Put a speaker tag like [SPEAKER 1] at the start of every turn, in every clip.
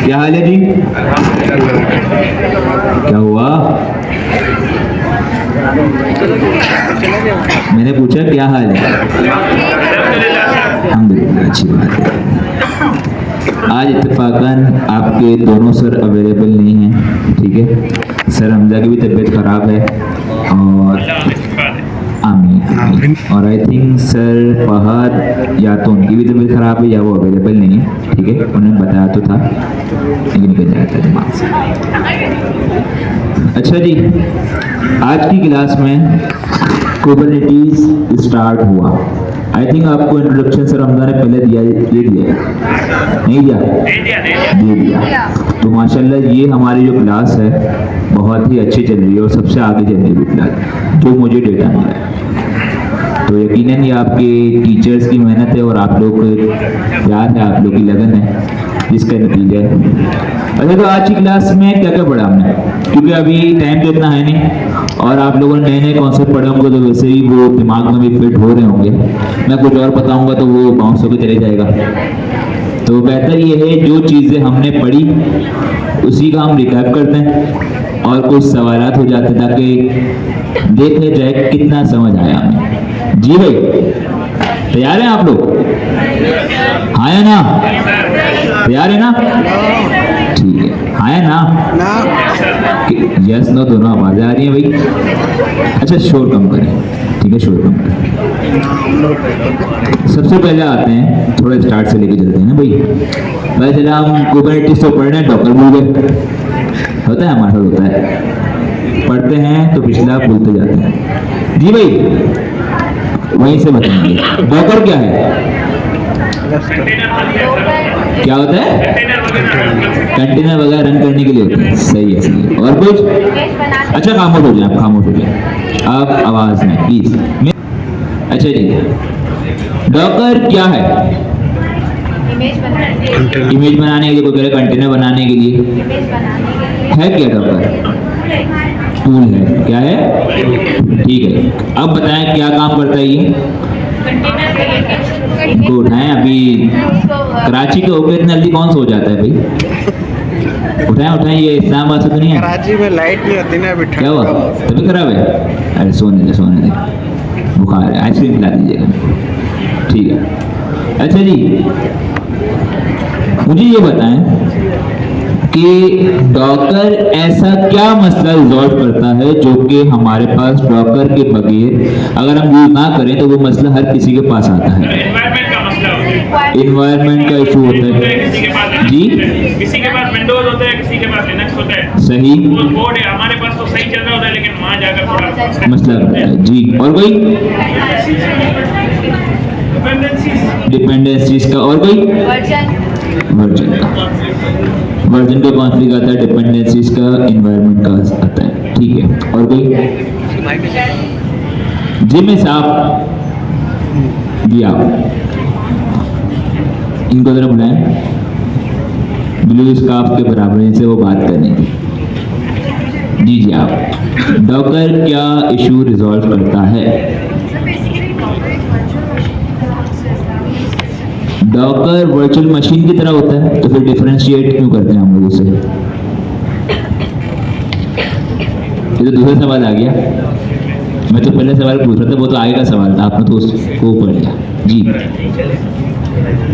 [SPEAKER 1] क्या हाल है जी? क्या हुआ? मैंने पूछा क्या हाल है? अल्हम्दुलिल्लाह, अच्छी बात है। आज इत्तेफाकन आपके दोनों सर अवेलेबल नहीं हैं, ठीक है। सर हमजा की भी तबीयत खराब है और आमीन। और आई थिंक सर फहद या तो उनकी भी तबीयत खराब है या वो अवेलेबल नहीं है, ठीक है। उन्होंने बताया तो था लेकिन निकल जाता है दिमाग से। अच्छा जी, आज की क्लास में कुबरनेटीज स्टार्ट हुआ। आई थिंक आपको इंट्रोडक्शन सर हमजा ने पहले दिया, दे दिया नहीं दिया? दे दिया। तो माशाल्लाह ये हमारी जो क्लास है बहुत ही अच्छी चल रही है और सबसे आगे चल रही है क्लास, जो मुझे डेटा मिला है। तो यकीनन ये आपके टीचर्स की मेहनत है और आप लोग को प्यार है, आप लोग की लगन है, जिसका नतीजा है। अच्छा, तो आज की क्लास में क्या क्या पढ़ा हमने, क्योंकि अभी टाइम तो इतना है नहीं और आप लोगों ने नए नए कॉन्सेप्ट पढ़े होंगे तो वैसे ही वो दिमाग में भी फिट हो रहे होंगे। मैं कुछ और बताऊंगा तो वो बाउंस होकर चले जाएगा। तो बेहतर ये है जो चीज़ें हमने पढ़ी उसी का हम रिकैप करते हैं और कुछ सवालात हो जाते हैं ताकि देख ले जाए कितना समझ आया हमें। जी भाई, तैयार हैं आप लोग? हाँ है ना? तैयार है ना? ठीक है, हाँ है ना? यस नो दोनों आवाजें आ रही हैं भाई। अच्छा, शोर कम करें, ठीक है, शोर कम करें। सबसे पहले आते हैं, थोड़ा स्टार्ट से लेके चलते हैं ना भाई। भाई चला हम कुबरनेटीज तो पढ़ रहे हैं, डॉकर भूल गए। होता है, हमारे साथ होता है, पढ़ते हैं तो पिछला भूलते जाते हैं। जी भाई, वहीं से बताएंगे डॉकर क्या है? क्या होता है? कंटेनर वगैरह रन करने के लिए होता है। सही है, सही है। और कुछ? अच्छा, खामोश हो जाए आप, खामोश हो जाए आप, आवाज में प्लीज। अच्छा जी, डॉकर क्या है? इमेज बनाने के लिए, कोई कह रहे कंटेनर बनाने के लिए है। क्या डॉकर? टूल है। क्या है? ठीक है। अब बताएं क्या काम करता है ये? इनको उठाएं। अभी कराची के होकर इतनी जल्दी कौन सो जाता है भाई? उठाएं उठाएं, ये इस्लामाबाद से तो नहीं है?
[SPEAKER 2] कराची में लाइट नहीं होती ना।
[SPEAKER 1] क्या हुआ, तबीयत खराब है? अरे सोने दे, सोने दे, बुखार है, आइसक्रीम खिला दीजिएगा, ठीक है। अच्छा जी, मुझे ये बताएं कि डॉकर ऐसा क्या मसला रिजॉल्व करता है जो कि हमारे पास डॉकर के बगैर अगर हम यूज ना करें तो वो मसला हर किसी के पास आता है। इन्वायरमेंट का इशू होता है जी।
[SPEAKER 3] किसी के पास विंडोज होता है, किसी के पास लिनक्स होता है।
[SPEAKER 1] सही,
[SPEAKER 3] बोर्ड है, हमारे पास तो सही चल रहा होता है लेकिन वहां जाकर थोड़ा
[SPEAKER 1] मसला होता है जी। और कोई डिपेंडेंसीज का? और कोई? वर्जन का। वर्जन का कॉन्फ्लिक्ट आता है, डिपेंडेंसीज का, एनवायरनमेंट का आता है, ठीक है। और कोई? जी में साहब जी, आप इनको जरा बुलाएं, ब्लू स्कार्फ के बराबर, इनसे वो बात करेंगे। जी जी, आप डॉकर क्या इशू रिजॉल्व करता है? डॉकर वर्चुअल मशीन की तरह होता है, तो फिर डिफरेंशिएट क्यों करते हैं हम लोग उसे? ये तो दूसरा सवाल आ गया। मैं तो पहले सवाल पूछ रहा था, वो तो आगे का सवाल था, आपने तो उसको पढ़ लिया जी।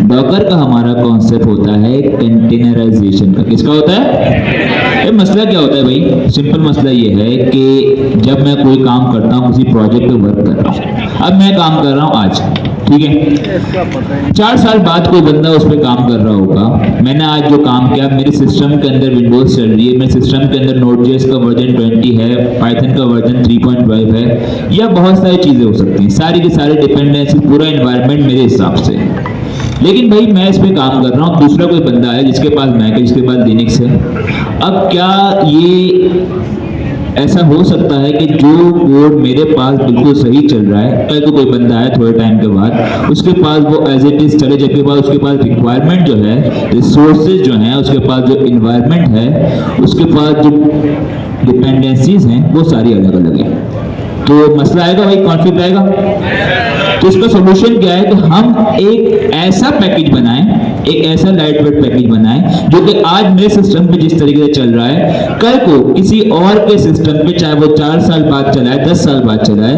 [SPEAKER 1] डॉकर का हमारा कॉन्सेप्ट होता है कंटेनराइजेशन का। किसका होता है? ये मसला क्या होता है भाई? सिंपल मसला ये है कि जब मैं कोई काम करता हूँ, किसी प्रोजेक्ट पे वर्क कर रहा हूँ, अब मैं काम कर रहा हूँ आज, ठीक है। 4 साल बाद कोई बंदा उस पर काम कर रहा होगा। मैंने आज जो काम किया, मेरे सिस्टम के अंदर विंडोज चल रही है, मेरे सिस्टम के अंदर नोड.जेएस का वर्जन 20 है, पाइथन का वर्जन 3.5 है, या बहुत सारी चीजें हो सकती हैं। सारी की सारी डिपेंडेंसी, पूरा एनवायरनमेंट मेरे हिसाब से। लेकिन भाई मैं इस पे काम कर रहा हूँ, दूसरा कोई बंदा है जिसके पास मैक है, जिसके पास लिनक्स है। अब क्या ये ऐसा हो सकता है कि जो कोड मेरे पास बिल्कुल सही चल रहा है, कल को कोई बंदा है थोड़े टाइम के बाद, उसके पास वो एज इट इज चले, जबकि बाद उसके पास रिक्वायरमेंट जो है, रिसोर्सेज जो हैं, उसके पास जो इन्वायरमेंट है, उसके पास जो डिपेंडेंसीज हैं, वो सारी अलग अलग है। तो मसला आएगा भाई, कॉन्फ्लिक्ट आएगा। तो इसका सोल्यूशन क्या है कि हम एक ऐसा पैकेज बनाएं एक ऐसा लाइट वेट पैकेज बनाएं जो कि आज मेरे सिस्टम पे जिस तरीके से चल रहा है, कल को किसी और के सिस्टम पे, चाहे वो 4 साल बाद चलाए, 10 साल बाद चलाए,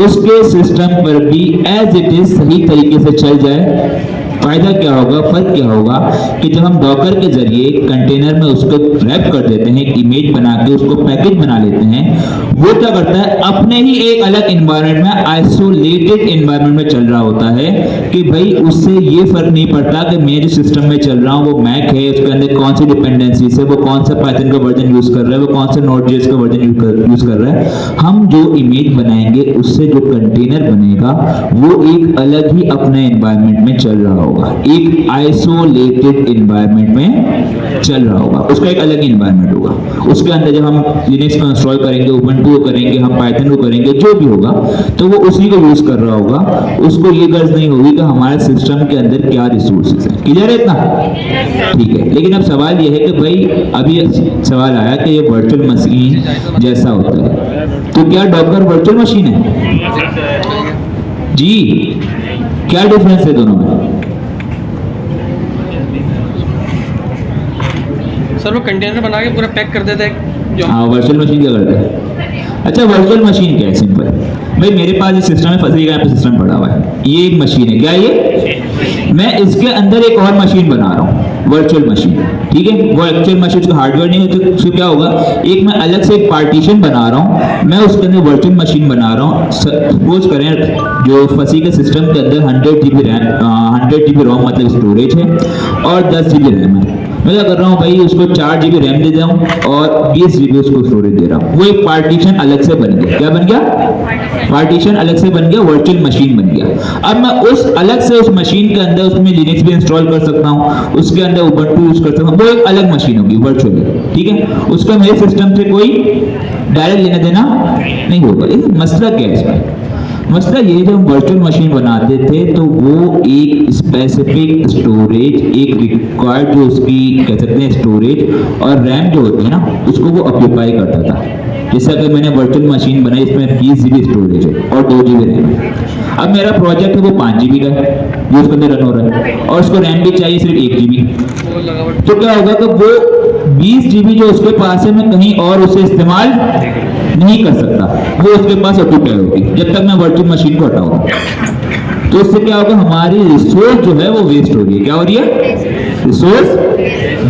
[SPEAKER 1] उसके सिस्टम पर भी एज इट इज सही तरीके से चल जाए। फायदा क्या होगा, फर्क क्या होगा कि जब हम डॉकर के जरिए कंटेनर में उसको रैप कर देते हैं, इमेज बना के उसको पैकेज बना लेते हैं, वो क्या करता है, अपने ही एक अलग एनवायरनमेंट में, आइसोलेटेड एनवायरनमेंट में चल रहा होता है कि भाई उससे ये फर्क नहीं पड़ता कि मैं जो सिस्टम में चल रहा हूँ वो मैक है, उसके अंदर कौन सी डिपेंडेंसीज है, वो कौन सा पाइथन का वर्जन यूज कर रहा है, वो कौन सा नोड.जेएस का वर्जन यूज कर रहा है। हम जो इमेज बनाएंगे उससे जो कंटेनर बनेगा वो एक अलग ही अपने एनवायरनमेंट में चल रहा होगा, एक आइसोलेटेड एनवायरनमेंट में चल रहा होगा, उसका एक अलग एनवायरनमेंट होगा। उसके अंदर जब हम लिनक्स को इंस्टॉल करेंगे, उबंटू को करेंगे, हम पाइथन को करेंगे, जो भी होगा तो वो उसी को यूज कर रहा होगा। उसको ये गर्ज नहीं होगी कि हमारे सिस्टम के अंदर क्या रिसोर्सेज है। क्लियर है इतना? ठीक है। लेकिन अब सवाल ये है कि भाई अभी सवाल आया कि ये वर्चुअल मशीन जैसा होता है, तो क्या डॉकर वर्चुअल मशीन है जी? क्या डिफरेंस है दोनों में?
[SPEAKER 2] सर वो कंटेनर बना के पूरा पैक कर देते हैं जो।
[SPEAKER 1] हाँ, वर्चुअल मशीन क्या करता है? अच्छा, वर्चुअल मशीन क्या है? सिंपल भाई, मेरे पास ये सिस्टम है, फंसी का सिस्टम पड़ा हुआ है, ये एक मशीन है, क्या ये? मैं इसके अंदर एक और मशीन बना रहा हूँ, वर्चुअल मशीन, ठीक है? वो एक्चुअल मशीन का हार्डवेयर नहीं है, तो क्या होगा, एक मैं अलग से एक पार्टीशन बना रहा हूँ, मैं उसके अंदर वर्चुअल मशीन बना रहा हूँ। सपोज करें जो फंसी के सिस्टम के अंदर 100 GB रैम, 100 GB रोम मतलब स्टोरेज है और 10 GB रैम है। मैं क्या कर रहा हूँ भाई, उसको 4 GB रैम दे दूँ और 20 GB उसको स्टोरेज दे रहा हूँ। वो एक पार्टीशन अलग से बन गया। क्या बन गया? पार्टीशन अलग से बन गया, वर्चुअल मशीन बन गया। अब मैं उस अलग से उस मशीन के अंदर उसमें लिनक्स भी इंस्टॉल कर सकता हूँ, उसके अंदर उबंटू यूज कर सकता हूँ, वो एक अलग मशीन होगी वर्चुअल, ठीक है? उसका मेरे सिस्टम से कोई डायरेक्ट लेना देना नहीं होगा। लेकिन मसला क्या है इसमें? मसला ये, जब हम वर्चुअल मशीन बनाते थे तो वो एक स्पेसिफिक स्टोरेज, एक रिक्वायर्ड जो उसकी कह सकते हैं स्टोरेज और रैम जो होती है ना, उसको वो ऑक्यूपाई करता था। जैसे अगर मैंने वर्चुअल मशीन बनाई, इसमें 20 GB स्टोरेज है और 2 GB रैम है। अब मेरा प्रोजेक्ट है वो 5 GB का है जो उसके अंदर रन हो रहा है और उसको रैम भी चाहिए सिर्फ 1 GB। तो क्या होगा कि वो 20 GB जो उसके पास है, मैं कहीं और उसे इस्तेमाल नहीं कर सकता, वो उसके पास ऑक्यूपाई होगी जब तक मैं वर्चुअल मशीन को हटाऊंगा। तो इससे क्या होगा, हमारी रिसोर्स जो है वो वेस्ट हो रही है। क्या हो रही है? रिसोर्स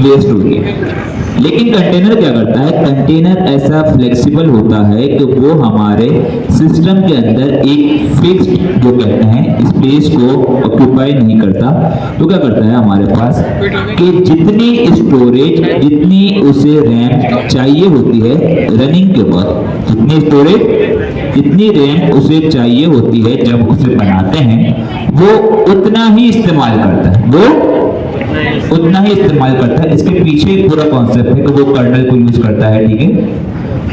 [SPEAKER 1] वेस्ट हो रही है। लेकिन कंटेनर क्या करता है? कंटेनर ऐसा फ्लेक्सिबल होता है कि वो हमारे सिस्टम के अंदर एक फिक्स्ड जो कहते हैं स्पेस को ऑक्यूपाई नहीं करता। तो क्या करता है हमारे पास कि जितनी स्टोरेज, जितनी उसे रैम चाहिए होती है रनिंग के बाद, जितनी स्टोरेज, जितनी रैम उसे चाहिए होती है जब उसे बनाते हैं, वो उतना ही इस्तेमाल करता है, वो उतना ही इस्तेमाल करता है। इसके पीछे एक पूरा कॉन्सेप्ट है कि वो कर्नल को यूज करता है, ठीक है?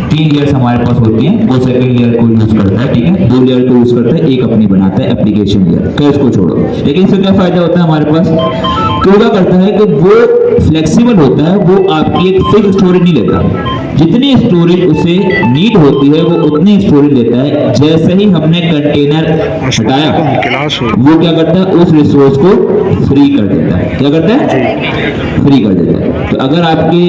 [SPEAKER 1] 3 लेयर्स हमारे पास होती हैं, वो सेकंड लेयर को यूज करता है, ठीक है? 2 लेयर को यूज करता है, एक अपनी बनाता है एप्लीकेशन लेयर, तो इसको छोड़ो। लेकिन इससे क्या फायदा होता है हमारे पास? तो क्या करता है कि वो फ्लेक्सिबल होता है, वो आपकी एक फिक्स स्टोरेज नहीं लेता। जितनी स्टोरेज उसे नीड होती है वो उतनी स्टोरेज लेता है। जैसे ही हमने कंटेनर हटाया, वो क्या करता है, उस रिसोर्स को फ्री कर देता है। क्या करता है? फ्री कर देता है। तो अगर आपके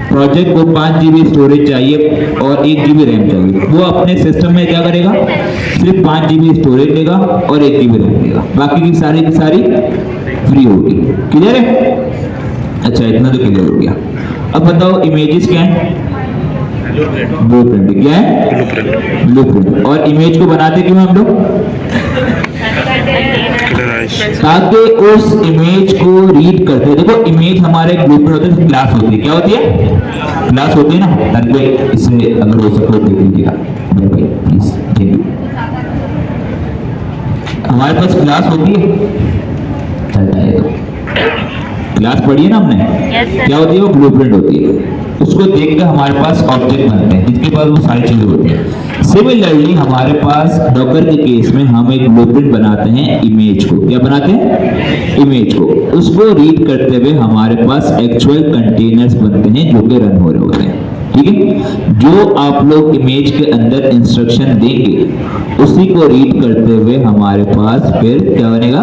[SPEAKER 1] प्रोजेक्ट को 5 GB स्टोरेज चाहिए और 1 GB रैम चाहिए, वो अपने सिस्टम में क्या करेगा, सिर्फ 5 GB स्टोरेज देगा और 1 GB रैम देगा, बाकी की सारी फ्री होगी। क्लियर है? अच्छा, इतना तो क्लियर हो गया। अब बताओ इमेजेस क्या है? ब्लूप्रिंट। क्या है? ब्लूप्रिंट। और इमेज को बनाते क्यों हम लोग? ताकि उस इमेज को रीड करते। देखो इमेज हमारे ब्लूप्रिंट होते हैं, क्लास होती है। क्या होती है? क्लास होती है ना। ताकि इससे अगर हो सके देख लीजिएगा भाई प्लीज, देखिए हमारे पास क्लास होती है, चलता है तो क्लास पढ़ी है ना हमने। क्या होती है? वो ब्लूप्रिंट होती है। उसको देखकर हमारे पास ऑब्जेक्ट बनते हैं जिसके पास वो सारी चीजें होती हैं। सिमिलरली हमारे पास डॉकर के केस में हम एक ब्लूप्रिंट बनाते हैं इमेज को। क्या बनाते हैं? इमेज को। उसको रीड करते हुए हमारे पास एक्चुअल कंटेनर्स बनते हैं जो कि रन हो रहे होते हैं। ठीक है। जो आप लोग इमेज के अंदर इंस्ट्रक्शन देंगे उसी को रीड करते हुए हमारे पास फिर क्या बनेगा,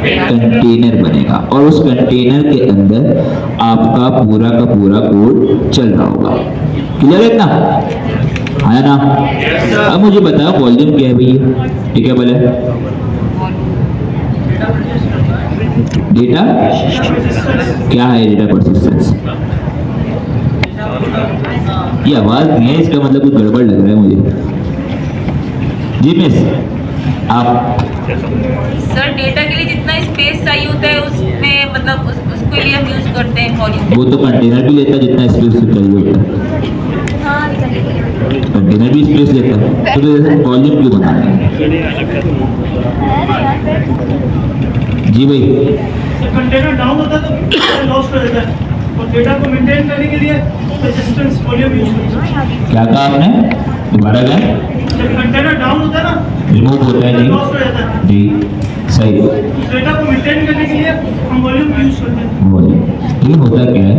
[SPEAKER 1] कंटेनर बनेगा, और उस कंटेनर के अंदर आपका पूरा का पूरा कोड चल रहा होगा। क्लियर है इतना? है ना? अब मुझे बताओ वॉल्यूम क्या है भैया? ठीक है, बोले डेटा क्या है? Data persistence. ये आवाज नहीं है, इसका मतलब कुछ गड़बड़ लग रहा है मुझे। जी मिस, आप
[SPEAKER 4] सर डेटा के लिए जितना स्पेस चाहिए होता है उसमें मतलब उसके लिए हम यूज करते हैं वॉल्यूम।
[SPEAKER 1] वो तो कंटेनर भी लेता है जितना स्पेस चाहिए होता है,
[SPEAKER 4] हाँ
[SPEAKER 1] कंटेनर भी स्पेस लेता है, तो वॉल्यूम क्यों बना रहे हैं? जी भाई,
[SPEAKER 5] कंटेनर डाउन होता है तो लॉस कर देता है, और डेटा को मेंटेन करने के लिए रेजिस्टेंस वॉल्यूम यूज करते हैं।
[SPEAKER 1] क्या कहा आपने? दोबारा क्या?
[SPEAKER 5] जब कंटेनर डाउन होता है ना,
[SPEAKER 1] रिमूव होता है
[SPEAKER 5] लॉस कर देता है,
[SPEAKER 1] जी सही।
[SPEAKER 5] डेटा को मेंटेन करने के लिए हम वॉल्यूम यूज करते हैं।
[SPEAKER 1] वॉल्यूम ये होता क्या है,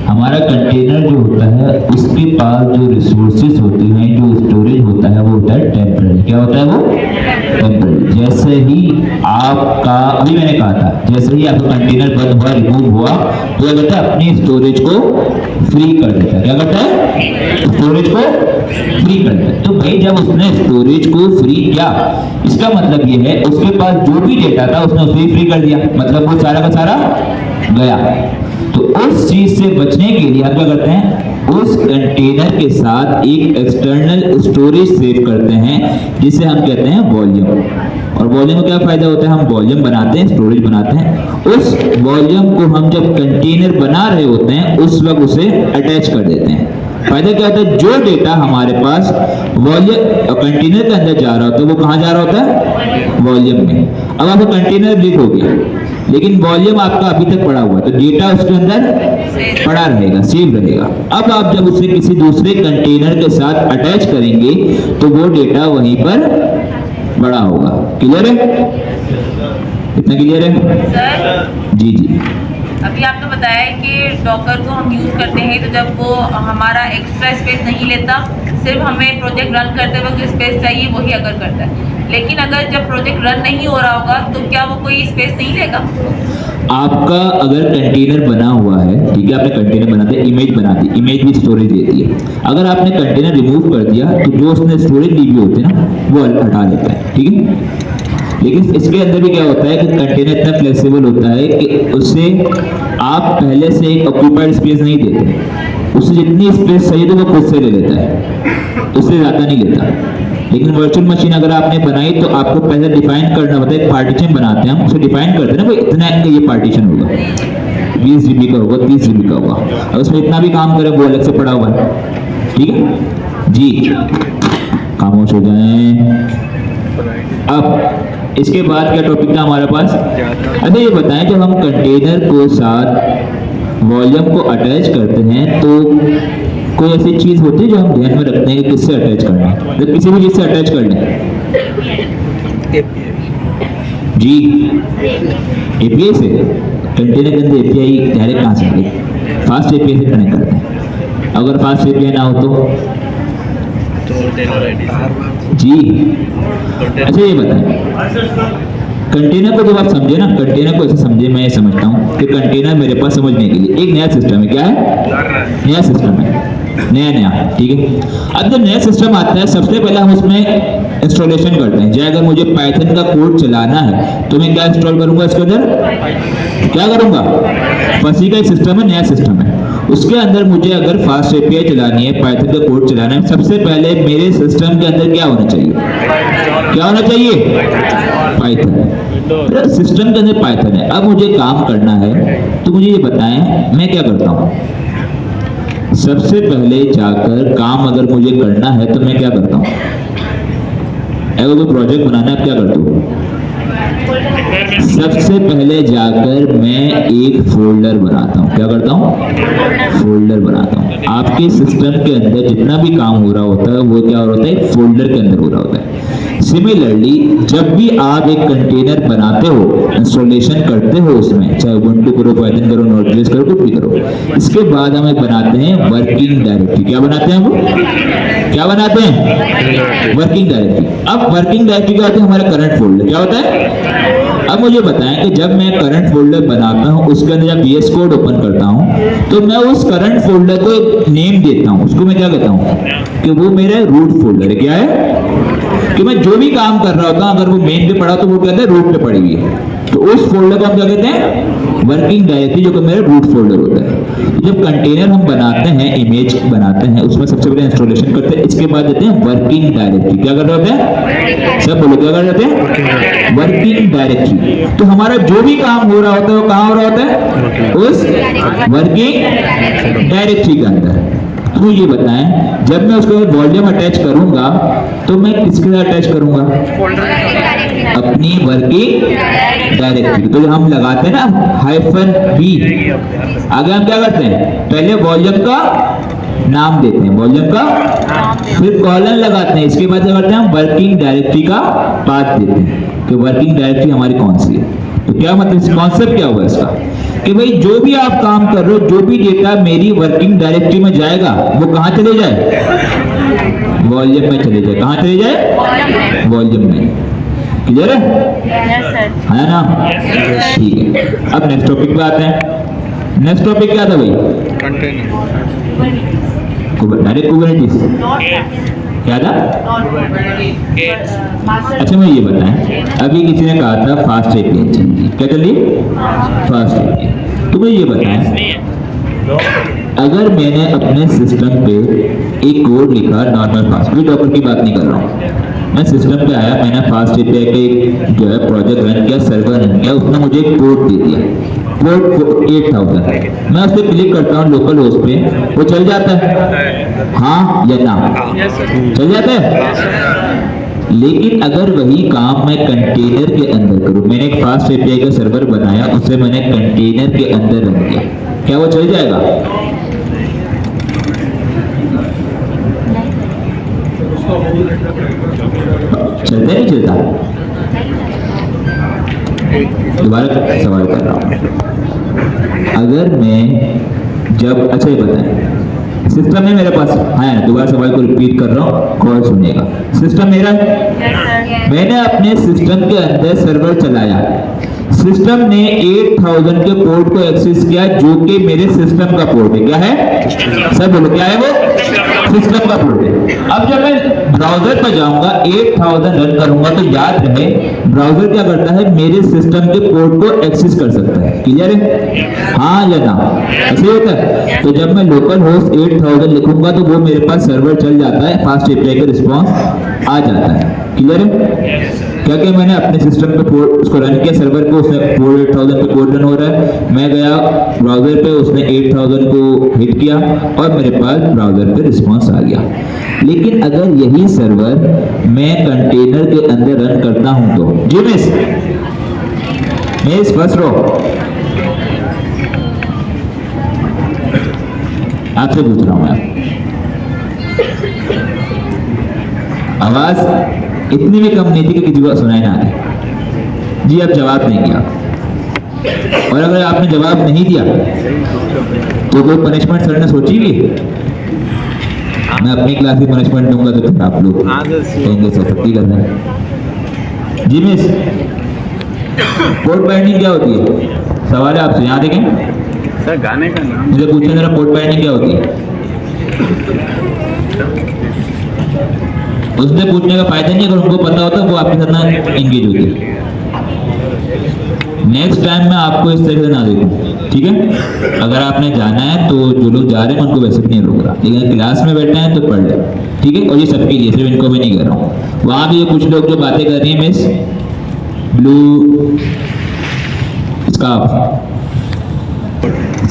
[SPEAKER 1] हमारा कंटेनर जो होता है उसके पास जो रिसोर्सेज होते हैं, जो स्टोरेज होता है वो होता है टेम्पररी। क्या होता है वो? टेम्पररी। जैसे ही आपका, अभी मैंने कहा था, जैसे ही आपका कंटेनर बंद हुआ, रिमूव हुआ, तो क्या करता है, अपनी स्टोरेज को फ्री कर देता है। क्या करता है? स्टोरेज को फ्री कर देता है। तो भाई जब उसने स्टोरेज को फ्री किया, इसका मतलब ये है उसके पास जो भी डेटा था उसने उसे फ्री कर दिया, मतलब वो सारा का सारा गया। तो उस चीज से बचने के लिए हम क्या करते हैं, उस कंटेनर के साथ एक एक्सटर्नल स्टोरेज सेव करते हैं जिसे हम कहते हैं वॉल्यूम। और वॉल्यूम का क्या फायदा होता है, हम वॉल्यूम बनाते हैं, स्टोरेज बनाते हैं, उस वॉल्यूम को हम जब कंटेनर बना रहे होते हैं उस वक्त उसे अटैच कर देते हैं। फायदा क्या होता है, जो डेटा हमारे पास वॉल्यूम कंटेनर के अंदर जा रहा होता है वो कहाँ जा रहा होता है, वॉल्यूम में। अब आपका कंटेनर लीक हो गया लेकिन वॉल्यूम आपका अभी तक पड़ा हुआ है, तो डेटा उसके अंदर पड़ा रहेगा, सेव रहेगा। अब आप जब उसे किसी दूसरे कंटेनर के साथ अटैच करेंगे तो वो डेटा वहीं पर बड़ा होगा। क्लियर है? इतना क्लियर है?
[SPEAKER 4] सर
[SPEAKER 1] जी जी।
[SPEAKER 4] अभी आपने बताया है कि डॉकर को हम यूज़ करते हैं तो जब वो हमारा एक्स्ट्रा स्पेस नहीं लेता, सिर्फ हमें प्रोजेक्ट रन करते वक्त जो स्पेस चाहिए वही अगर करता है। लेकिन अगर जब प्रोजेक्ट रन नहीं हो रहा होगा तो क्या वो कोई स्पेस नहीं लेगा?
[SPEAKER 1] आपका अगर कंटेनर बना हुआ है, ठीक है, आपने कंटेनर बना दिया, इमेज बना दी, इमेज भी स्टोरेज देती है। अगर आपने कंटेनर रिमूव कर दिया तो जो उसने स्टोरेज ली हुई होती है ना वो हटा लेता है, ठीक है। लेकिन इसके अंदर भी क्या होता है कि कंटेनर इतना फ्लेक्सिबल होता है कि उससे आप पहले से एक ऑक्यूपाइड स्पेस नहीं देते, उससे जितनी स्पेस चाहिए तो वो खुद से ले लेता है, उससे ज़्यादा नहीं लेता। लेकिन वर्चुअल मशीन अगर आपने बनाई तो आपको पहले डिफाइन करना होता है, एक पार्टीशन बनाते हैं हम, उसे डिफाइन करते हैं ना, भाई इतना ये पार्टीशन होगा, 20 GB का होगा, 30 GB का होगा, और उसमें इतना भी काम करें वो अलग से पड़ा हुआ है, ठीक है जी। खामोश हो जाएं। अब इसके बाद क्या टॉपिक था हमारे पास? अभी ये बताएं, जब हम कंटेनर को साथ वॉल्यूम को अटैच करते हैं तो कोई ऐसी चीज होती है जो हम ध्यान में रखते हैं कि किससे अटैच करना है, तो किसी भी चीज से अटैच कर लें जी। एपीआई से कंटेनर के अंदर एपीआई डायरेक्ट कहाँ से आएगी? फास्ट एपीआई से कनेक्ट करते हैं। अगर फास्ट एपीआई ना हो तो जी। अच्छा ये बताएं, कंटेनर को जब आप समझे ना, कंटेनर को ऐसे समझे, मैं ये समझता हूँ कि कंटेनर मेरे पास समझने के लिए एक नया सिस्टम है। क्या है? नया सिस्टम है, नया, ठीक है। अब जब नया सिस्टम आता है सबसे पहले हम उसमें इंस्टॉलेशन करते हैं। जैसे अगर मुझे पाइथन का कोड चलाना है तो मैं क्या इंस्टॉल करूंगा इसके अंदर? क्या करूंगा? बस ही का एक सिस्टम है, नया सिस्टम है, उसके अंदर मुझे अगर फास्ट एपीआई चलानी है, पाइथन का कोड चलाना है, सबसे पहले मेरे सिस्टम के अंदर क्या होना चाहिए? क्या होना चाहिए? पाइथन। सिस्टम के अंदर पाइथन है। अब मुझे काम करना है तो मुझे ये बताएं मैं क्या करता हूँ? सबसे पहले जाकर काम अगर मुझे करना है तो मैं क्या करता हूँ? अगर कोई प्रोजेक्ट बनाना है आप क्या करते हो? सबसे पहले जाकर मैं एक फोल्डर बनाता हूँ। क्या करता हूँ? फोल्डर बनाता हूँ। आपके सिस्टम के अंदर जितना भी काम हो रहा होता है वो क्या हो रहा होता है? एक फोल्डर के अंदर हो रहा होता है। सिमिलरली जब भी आप एक कंटेनर बनाते हो, इंस्टॉलेशन करते हो उसमें, चाहे उबुंटू करो, पाइथन करो, नोड.जेएस करो, कुछ भी करो, इसके बाद हमें बनाते हैं वर्किंग डायरेक्टरी। क्या बनाते हैं हम? क्या बनाते हैं? Working directory. अब वर्किंग डायरेक्टरी क्या होता है? हमारा करंट फोल्डर। क्या होता है? अब मुझे बताएं कि जब मैं करंट फोल्डर बनाता हूं, उसके अंदर जब VS कोड ओपन करता हूं, तो मैं उस करंट फोल्डर को एक नेम देता हूं। उसको मैं क्या कहता हूं? कि वो मेरा रूट फोल्डर है। क्या है? कि मैं जो भी काम कर रहा होता हूं, अगर वो मेन पे पड़ा तो वो कहते हैं रूट पे पड़ी हुई है, तो उस फोल्डर को हम क्या कहते हैं? वर्किंग डायरेक्टरी, जो कि मेरा रूट फोल्डर होता है। तो जब कंटेनर हम बनाते हैं, इमेज बनाते हैं, उसमें सबसे पहले इंस्टॉलेशन करते हैं, इसके बाद देते हैं वर्किंग डायरेक्टरी। क्या कर रहे होते हैं? सब बोलो, क्या कर रहे होते हैं? Working directory. तो हमारा जो भी काम हो रहा होता है वो कहाँ हो रहा होता है? उस वर्किंग डायरेक्टरी के अंदर। तो ये बताएं, जब मैं उसको वॉल्यूम अटैच करूंगा तो मैं किसके साथ अटैच करूंगा? अपनी वर्किंग डायरेक्टरी। तो हम लगाते हैं ना -v, आगे हम क्या करते हैं? पहले वॉल्यूम का नाम देते हैं, वॉल्यूम का, फिर कॉलन लगाते हैं, इसके बाद क्या करते हैं? हम वर्किंग डायरेक्टरी का पाथ देते हैं कि वर्किंग डायरेक्टरी हमारी कौन सी है। तो क्या मतलब, कॉन्सेप्ट क्या हुआ इसका? कि भाई जो भी आप काम कर रहे हो, जो भी डेटा मेरी वर्किंग डायरेक्टरी में जाएगा, वो कहाँ चले जाए? वॉल्यूम में चले जाए। कहाँ चले जाए? वॉल्यूम में। क्लियर है? है ना? ठीक है। अब नेक्स्ट टॉपिक पे आते हैं। नेक्स्ट टॉपिक क्या था भाई? Direct Kubernetes. क्या था? अच्छा मैं ये बताएं, अभी किसी ने कहा था फास्ट एपीआई चाहिए। क्या चलिए? Fast API. तो मैं ये बताएं, अगर मैंने अपने सिस्टम पे एक कोड लिखा नॉर्मल फास्ट, कोई डॉक्टर की बात नहीं कर रहा हूँ, मैं सिस्टम पे आया, मैंने फास्ट एपीआई का एक जो है प्रोजेक्ट रन किया, सर्वर रन किया, उसने मुझे एक कोड दे दिया, कोड 8000। मैं उस पर क्लिक करता हूँ लोकल होस्ट पे, वो चल जाता है? हाँ या ना? चल जाता है। लेकिन अगर वही काम मैं कंटेनर के अंदर करूं, मैंने एक फास्ट एपीआई का सर्वर बनाया, उसे मैंने कंटेनर के अंदर रन किया, क्या वो चल जाएगा? चलता नहीं चलता? दोबारा सवाल कर रहा हूं, अगर मैं जब, अच्छा ये बताएं, सिस्टम है मेरे पास, हाँ दोबारा सवाल को रिपीट कर रहा हूँ, कॉल सुनिएगा। सिस्टम मेरा, मैंने अपने सिस्टम के अंदर सर्वर चलाया, सिस्टम ने 8000 के पोर्ट को एक्सेस किया, जो कि मेरे सिस्टम का पोर्ट है। क्या है? सब बोलो, क्या है वो? सिस्टम का पोर्ट है। अब जब मैं ब्राउजर पर जाऊंगा, 8000 रन करूंगा, तो याद रहे ब्राउजर क्या करता है? मेरे सिस्टम के पोर्ट को एक्सेस कर सकता है। क्लियर है? हाँ या ना? ऐसे होता है। तो जब मैं लोकल होस्ट 8000 लिखूंगा तो वो मेरे पास सर्वर चल जाता है, फास्ट एपीआई का रिस्पॉन्स आ जाता है। क्लियर है? क्या कि मैंने अपने सिस्टम पे पोर्ट उसको रन किया, सर्वर को, उसने 8000 पे कोड रन हो रहा है, मैं गया ब्राउजर पे, उसने 8000 को हिट किया और मेरे पास ब्राउजर पे रिस्पांस आ गया। लेकिन अगर यही सर्वर मैं कंटेनर के अंदर रन करता हूं तो, जी मिस फर्स्ट रो, आपसे पूछ रहा हूं मैं, आवाज इतनी भी कम नहीं थी कि किसी को सुनाई ना आए। जी आप जवाब नहीं दिया, और अगर आपने जवाब नहीं दिया तो कोई पनिशमेंट सर ने सोची भी? मैं अपनी क्लास की पनिशमेंट दूंगा तो फिर आप लोग कहेंगे सर सख्ती करना है। जी मिस, कोड बाइंडिंग क्या होती है? सवाल है आपसे, यहाँ देखें
[SPEAKER 6] सर, गाने का नाम
[SPEAKER 1] मुझे पूछे जरा, कोड बाइंडिंग क्या होती है? उससे पूछने का फायदा नहीं, अगर उनको पता होता वो आपके साथ ना एंगेज होते। नेक्स्ट टाइम मैं आपको इस तरह से ना देखूं, ठीक है? अगर आपने जाना है तो जो लोग जा रहे हैं उनको वैसे भी नहीं रोक रहा, लेकिन क्लास में बैठना है तो पढ़ ले, ठीक है? और ये सबके लिए, सिर्फ इनको मैं नहीं कर रहा हूँ। वहाँ भी कुछ लोग जो बातें कर रही है, मिस ब्लू स्कार्फ,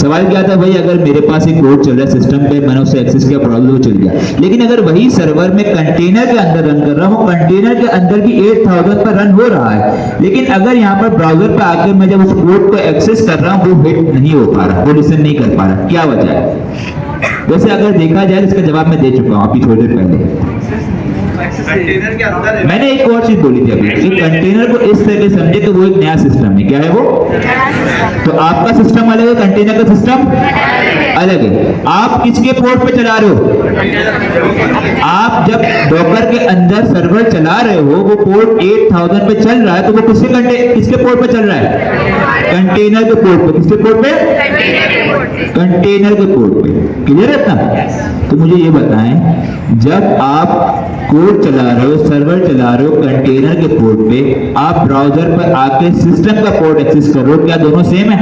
[SPEAKER 1] सवाल क्या था भाई? अगर मेरे पास एक कोड चल रहा है सिस्टम पे, मैंने उसे एक्सेस किया, ब्राउजर चल गया, लेकिन अगर वही सर्वर में कंटेनर के अंदर रन कर रहा हूँ, कंटेनर के अंदर भी 8000 पर रन हो रहा है, लेकिन अगर यहाँ पर ब्राउजर पे आकर मैं जब उस कोड को एक्सेस कर रहा हूँ, वो हिट नहीं हो पा रहा, वो लिसन नहीं कर पा रहा, क्या वजह है? वैसे अगर देखा जाए इसका जवाब मैं दे चुका हूँ अभी थोड़ी देर पहले।
[SPEAKER 6] कंटेनर के अंदर है।
[SPEAKER 1] मैंने एक और चीज बोली थी अभी कि कंटेनर को इस तरह से समझे तो वो एक नया सिस्टम है। क्या है वो? तो आपका सिस्टम अलग है, कंटेनर का सिस्टम अलग है। आप किसके पोर्ट पे चला रहे हो? आप जब डॉकर के अंदर सर्वर चला रहे हो, वो पोर्ट 8000 पे चल रहा है, तो वो किसके पोर्ट पे चल रहा है? कंटेनर के पोर्ट पे। किसके पोर्ट पे? कंटेनर के पोर्ट पे। क्लियर है ना? तो मुझे ये बताएं, जब आप कोड चला रहे हो, सर्वर चला रहे हो कंटेनर के पोर्ट पे, आप ब्राउजर पर आके सिस्टम का पोर्ट एक्सेस कर रहे हो, क्या दोनों सेम है?